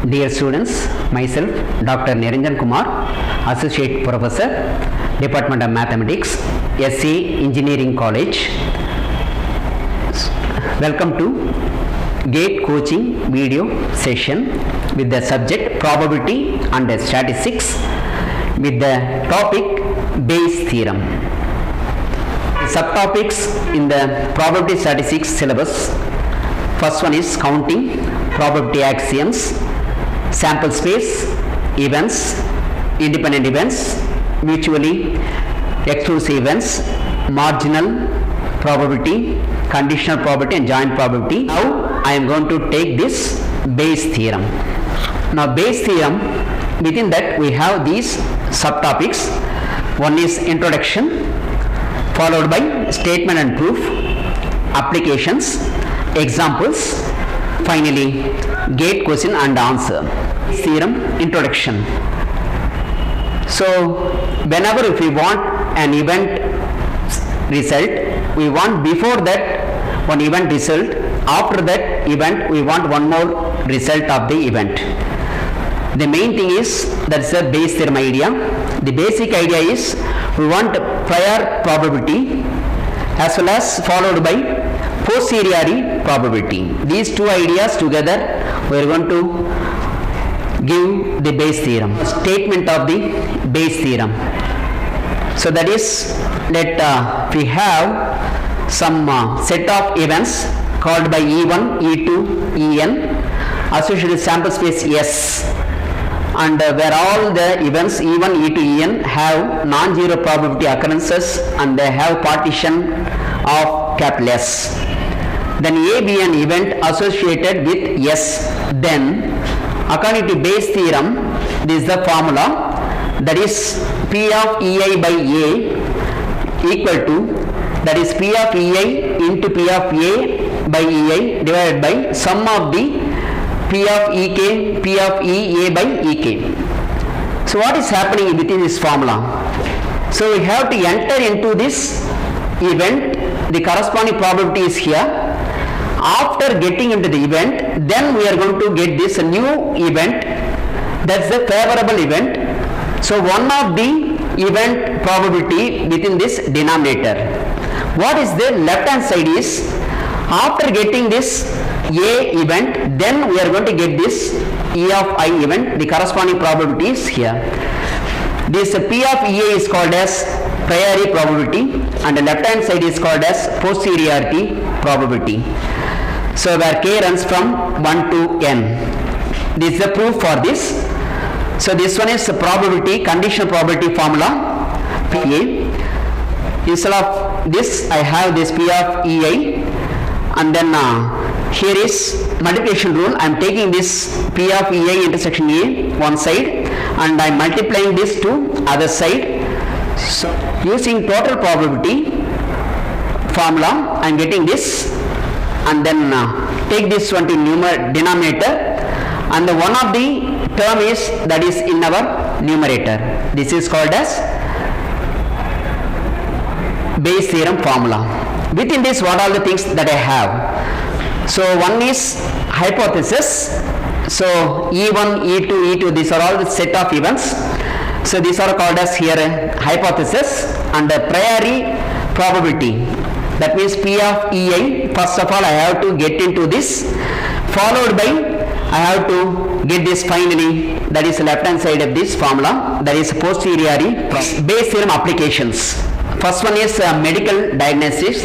Dear students, myself Dr.K.A.NIRANJAN Kumar, Associate Professor, Department of Mathematics, SC Engineering College. Welcome to GATE coaching video session with the subject probability and statistics with the topic Bayes' theorem. Subtopics in the probability statistics syllabus. First one is counting, probability axioms, sample space, events, independent events, mutually exclusive events, marginal probability, conditional probability and joint probability. Now I am going to take this Bayes' theorem. Now Bayes' theorem, within that we have these subtopics. One is introduction, followed by statement and proof, applications, examples, finally GATE question and answer. Theorem introduction. So whenever if we want an event result, we want before that one event result, after that event we want one more result of the event. The main thing is, that's the Bayes' theorem idea. The basic idea is we want prior probability as well as followed by posteriori probability. These two ideas together we are going to give the Bayes' theorem, statement of the Bayes' theorem. So that is, we have some set of events called by E1, E2, En associated sample space S, and where all the events E1, E2, En have non-zero probability occurrences and they have partition of capital S. Then A be an event associated with S. Then according to Bayes' theorem, this is the formula, that is P of Ei by A equal to, that is P of Ei into P of A by Ei divided by sum of the P of Ek, P of E, A by Ek. So what is happening within this formula? So we have to enter into this event, the corresponding probability is here. After getting into the event, then we are going to get this new event, that's the favorable event. So one of the event probability within this denominator. What is the left hand side is, after getting this A event, then we are going to get this E of I event, the corresponding probability is here. This P of EA is called as priori probability and the left hand side is called as posteriority probability. So where K runs from 1 to N. This is the proof for this. So this one is probability, conditional probability formula, PA. Instead of this, I have this P of EI, and then here is multiplication rule. I am taking this P of EI intersection A one side and I am multiplying this to other side. So using total probability formula, I am getting this, and then take this one to denominator, and the one of the term is, that is in our numerator. This is called as Bayes' theorem formula. Within this, what are the things that I have? So one is hypothesis. So E1, E2, E2, these are all the set of events. So these are called as here hypothesis, and the priori probability. That means P of EI, first of all I have to get into this, followed by I have to get this finally, that is left hand side of this formula, that is posteriori. Bayes' theorem applications. First one is medical diagnosis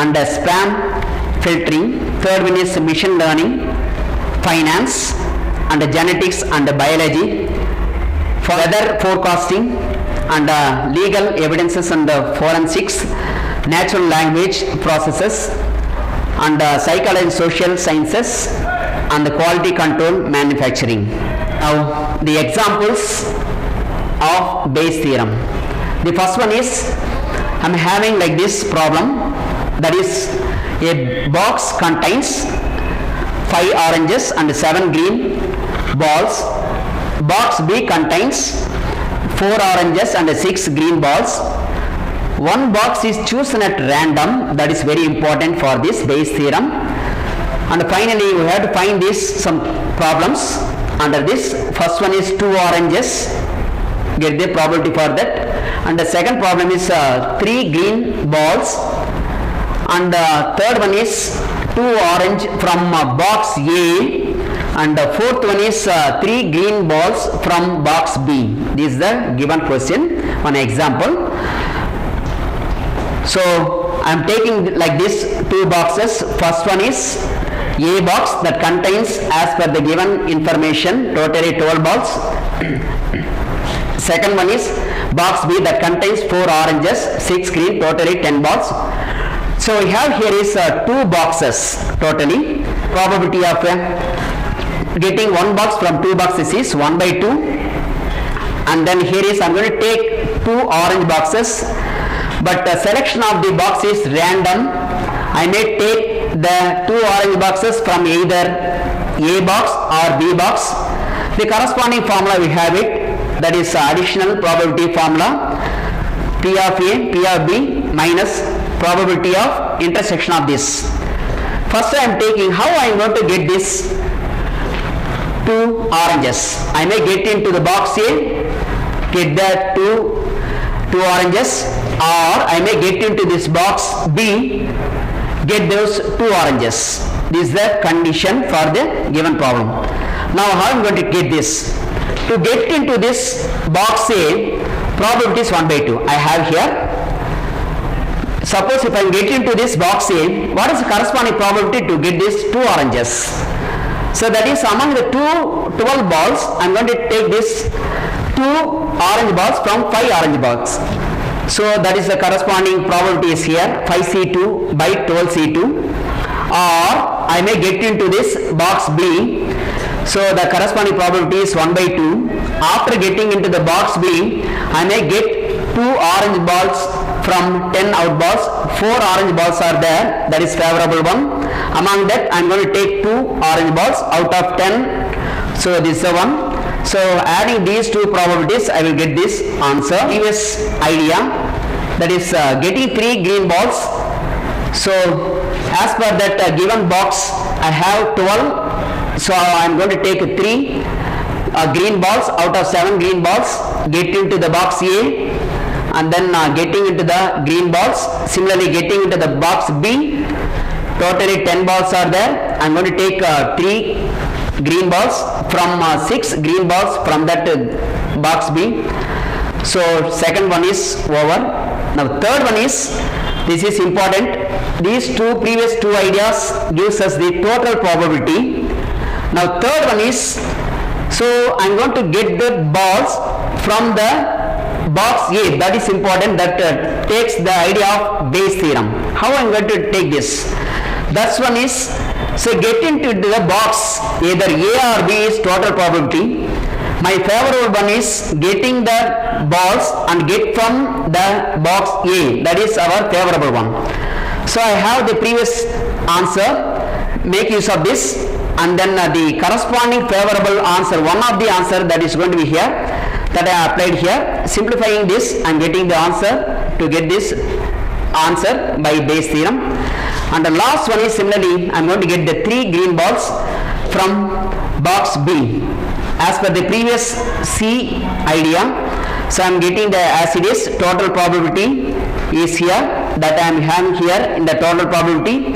and spam filtering. Third one is machine learning, finance and genetics and biology, weather forecasting and legal evidences and forensics, natural language processes and psychology and social sciences and the quality control manufacturing. Now the examples of Bayes' theorem. The first one is, I am having like this problem, that is a box contains 5 oranges and 7 green balls. Box B contains 4 oranges and 6 green balls. One box is chosen at random, that is very important for this Bayes' theorem. And finally we have to find some problems Under this, first one is 2 oranges, get the probability for that. And the second problem is 3 green balls, and third one is 2 orange from box A, and the fourth one is 3 green balls from box B. This is the given question, one example. So I am taking like this 2 boxes. First one is A box that contains, as per the given information, totally 12 balls. Second one is box B that contains 4 oranges, 6 green, totally 10 balls. So we have here is 2 boxes totally. Probability of getting 1 box from 2 boxes is 1 by 2. And then here is I am going to take 2 orange boxes, but the selection of the box is random. I may take the 2 orange boxes from either A box or B box. The corresponding formula we have it, that is additional probability formula, P of A, P of B minus probability of intersection of this. First I am taking, how I am going to get this 2 oranges. I may get into the box A, get the 2 oranges, or I may get into this box B, get those 2 oranges. This is the condition for the given problem. Now how I am going to get this? To get into this box A, probability is 1 by 2. I have here. Suppose if I get into this box A, what is the corresponding probability to get these 2 oranges? So that is among the 12 balls, I am going to take this 2 orange balls from 5 orange balls. So that is the corresponding probability is here, 5C2 by 12C2. Or I may get into this box B. So the corresponding probability is 1 by 2. After getting into the box B, I may get 2 orange balls from 10 out balls. 4 orange balls are there, that is favorable one. Among that I am going to take 2 orange balls out of 10. So this is the one. So adding these 2 probabilities, I will get this answer. Previous idea, that is getting 3 green balls. So as per that given box, I have 12. So I am going to take 3 green balls out of 7 green balls, get into the box A, and then getting into the green balls. Similarly getting into the box B, totally 10 balls are there. I am going to take 3 green balls from 6 green balls from that box B. So second one is over. Now third one is, this is important, these previous two ideas gives us the total probability. Now third one is, so I am going to get the balls from the box A, that is important, that takes the idea of Bayes' theorem. How I am going to take this? That one is, so get into the box, either A or B is total probability. My favorable one is getting the balls and get from the box A, that is our favorable one. So I have the previous answer, make use of this, and then the corresponding favorable answer, one of the answer that is going to be here, that I applied here. Simplifying this, I am getting the answer to get this answer by Bayes' theorem. And the last one is, similarly I am going to get the 3 green balls from box B as per the previous C idea. So I am getting the, as it is, total probability is here, that I am having here in the total probability,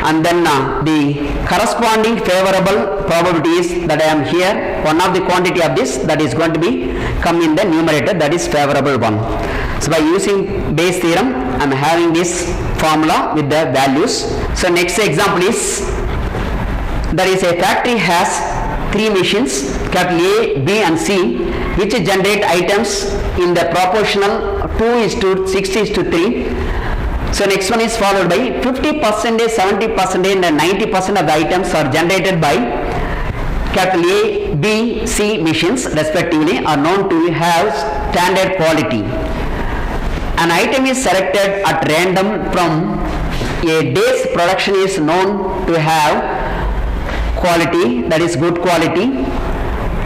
and then the corresponding favorable probability is that I am here, one of the quantity of this that is going to be come in the numerator, that is favorable one. So by using Bayes' theorem, I am having this formula with the values. So next example is, there is a factory has 3 machines, capital A, B and C, which generate items in the proportional 2:60:3. So next one is followed by 50%, 70% and 90% of the items are generated by capital A, B, C machines respectively, are known to have standard quality. An item is selected at random from a day's production is known to have quality, that is good quality.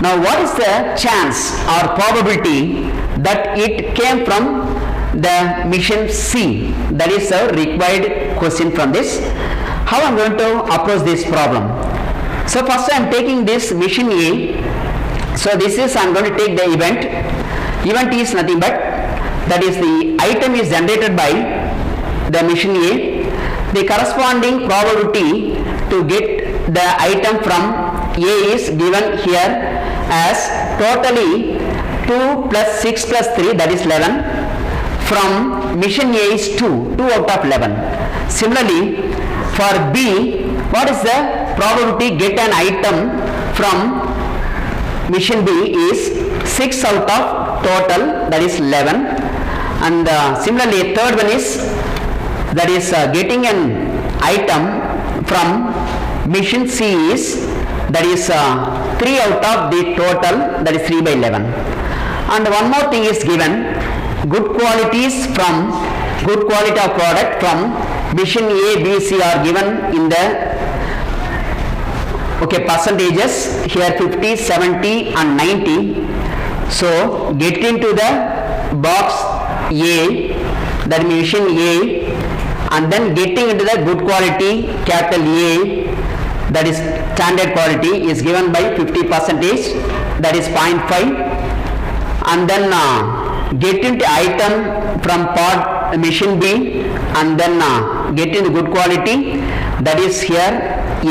Now what is the chance or probability that it came from the machine C? That is a required question from this. How I am going to approach this problem? So first I am taking this machine A, So this is, I am going to take the event. Event is nothing but, that is the item is generated by the machine A. The corresponding probability to get the item from A is given here as totally 2 plus 6 plus 3, that is 11. From mission A is 2 out of 11. Similarly, for B, what is the probability get an item from mission B is 6 out of total, that is 11. And similarly, third one is, that is getting an item from mission C is, that is 3 out of the total, that is 3 by 11. And one more thing is given, good qualities from, good quality of product from mission A, B, C are given in the percentages here 50, 70 and 90. So get into the box A, that mission A, and then getting into the good quality capital A, that is standard quality, is given by 50 percentage, that is 0.5. And then get into item from part mission B, and then get into good quality, that is here A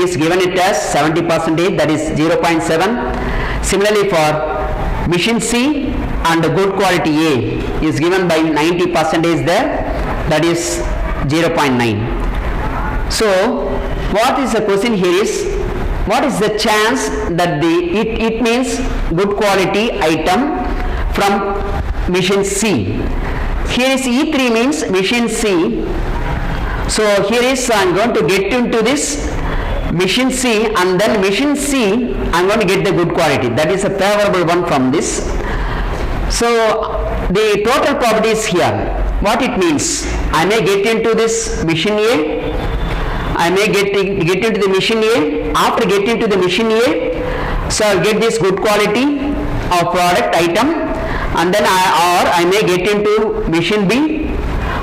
is given it as 70 percentage, that is 0.7. Similarly for mission C and good quality A is given by 90 percentage there, that is 0.9. So what is the question here is, what is the chance that it means good quality item from mission C. Here is E3 means mission C. So here is, I am going to get into this mission C, and then mission C I am going to get the good quality, that is a favorable one from this. So the total probability is here. What it means, I may get into this mission A, I may get into the mission A. After getting into the mission A, so I will get this good quality of product item, and then I may get into mission B.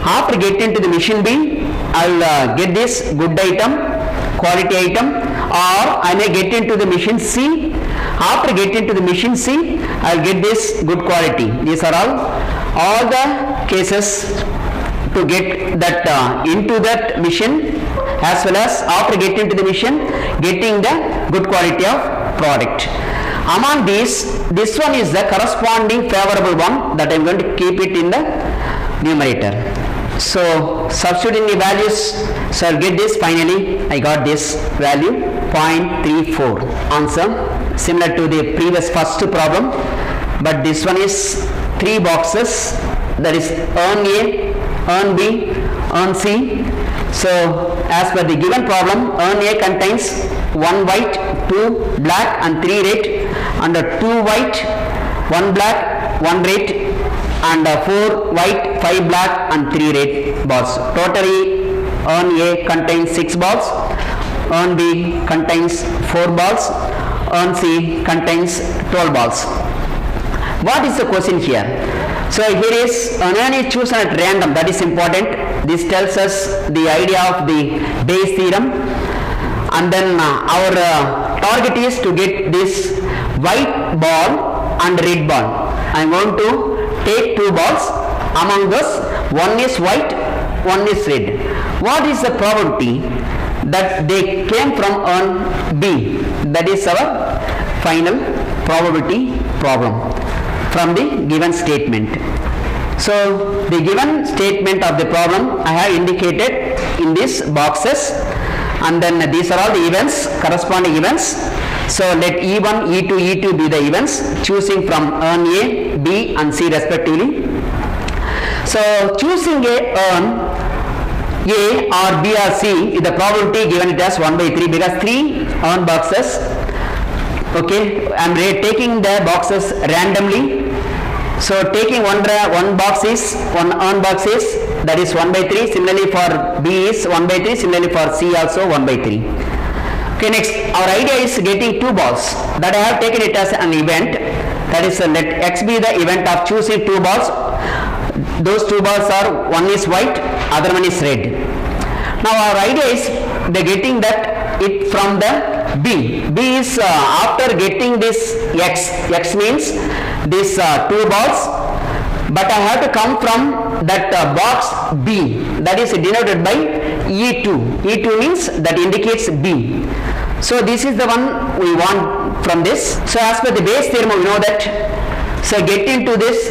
After getting into the mission B, I will get this good item, quality item, or I may get into the mission C. After getting into the mission C, I will get this good quality. These are all the cases to get that into that mission, as well as after getting into the mission, getting the good quality of product. Among these, this one is the corresponding favorable one, that I am going to keep it in the numerator. So substituting the values, so I will get this. Finally I got this value 0.34. Answer similar to the previous first problem, but this one is 3 boxes, that is earn A, earn B, earn C. So as per the given problem, earn A contains 1 white, 2 black and 3 red, and 2 white, 1 black, 1 red, and 4 white, 5 black and 3 red balls. Totally earn A contains 6 balls, earn B contains 4 balls, earn C contains 12 balls. What is the question here? So here is earn is chosen at random, that is important. This tells us the idea of the Bayes' theorem, and then our target is to get this white ball and red ball. I am going to take 2 balls, among those one is white, one is red. What is the probability that they came from earn B? That is our final probability problem from the given statement. So the given statement of the problem I have indicated in these boxes, and then these are all the events, corresponding events. So let E1, E2, E2 be the events, choosing from earn A, B and C respectively. So choosing earn A or B or C, the probability given it as 1 by 3, because 3 earn boxes. Okay, I am taking the boxes randomly. So taking one box is, one earn box is, that is 1 by 3. Similarly for B is 1 by 3. Similarly for C also 1 by 3. Okay, next our idea is getting 2 balls, that I have taken it as an event, that is let X be the event of choosing 2 balls. Those 2 balls are, one is white, other one is red. Now our idea is the getting that it from the B is after getting this X means this two balls, but I have to come from that box B, that is denoted by E2. E2 means that indicates B. So this is the one we want from this. So as per the Bayes' theorem we know that, so get into this,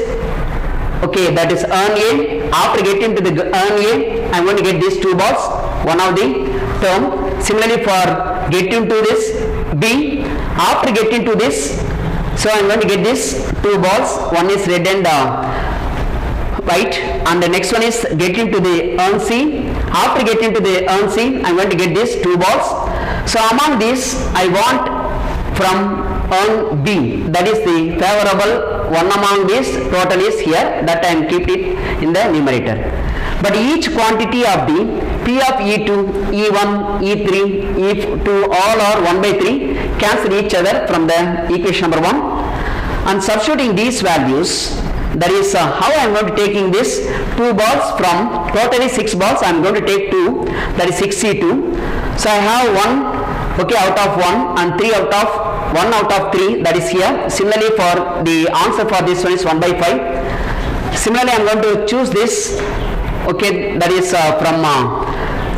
okay, that is earn A. After getting to the earn A, I am going to get these two balls, one of the term. Similarly for getting to this B, after getting to this, so I am going to get these two balls, one is red and white, and the next one is getting to the earn C. After getting to the earn C, I am going to get these two balls. So among these I want from earn B, that is the favorable one among these, total is here, that I am keep it in the numerator. But each quantity of the P of E2, E1, E3, E2 all are 1 by 3, cancel each other from the equation number 1, and substituting these values, that is how I am going to taking this 2 balls from totally 6 balls, I am going to take 2, that is 6C2. So I have 1, okay, out of 1 and 3 out of 1 out of 3, that is here. Similarly for the answer for this one is 1 by 5. Similarly I am going to choose this, okay, that is from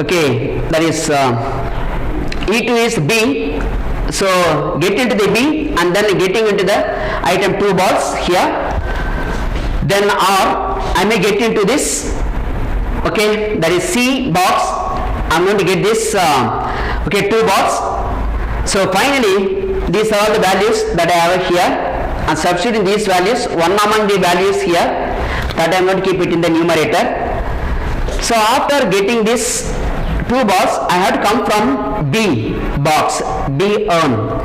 okay, that is E2 is B. So get into the B and then getting into the item 2 balls here. Then R, I may get into this, okay, that is C box. I am going to get this okay, 2 balls. So finally these are all the values that I have here, and substituting these values, one among the values here, that I am going to keep it in the numerator. So after getting this 2 balls, I have to come from B box, B earn,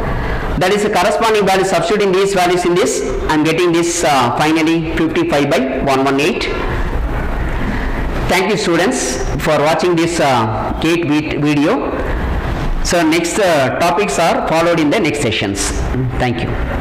that is the corresponding value. Substituting these values in this, I am getting this finally 55 by 118. Thank you students for watching this GATE video. So next topics are followed in the next sessions. Thank you.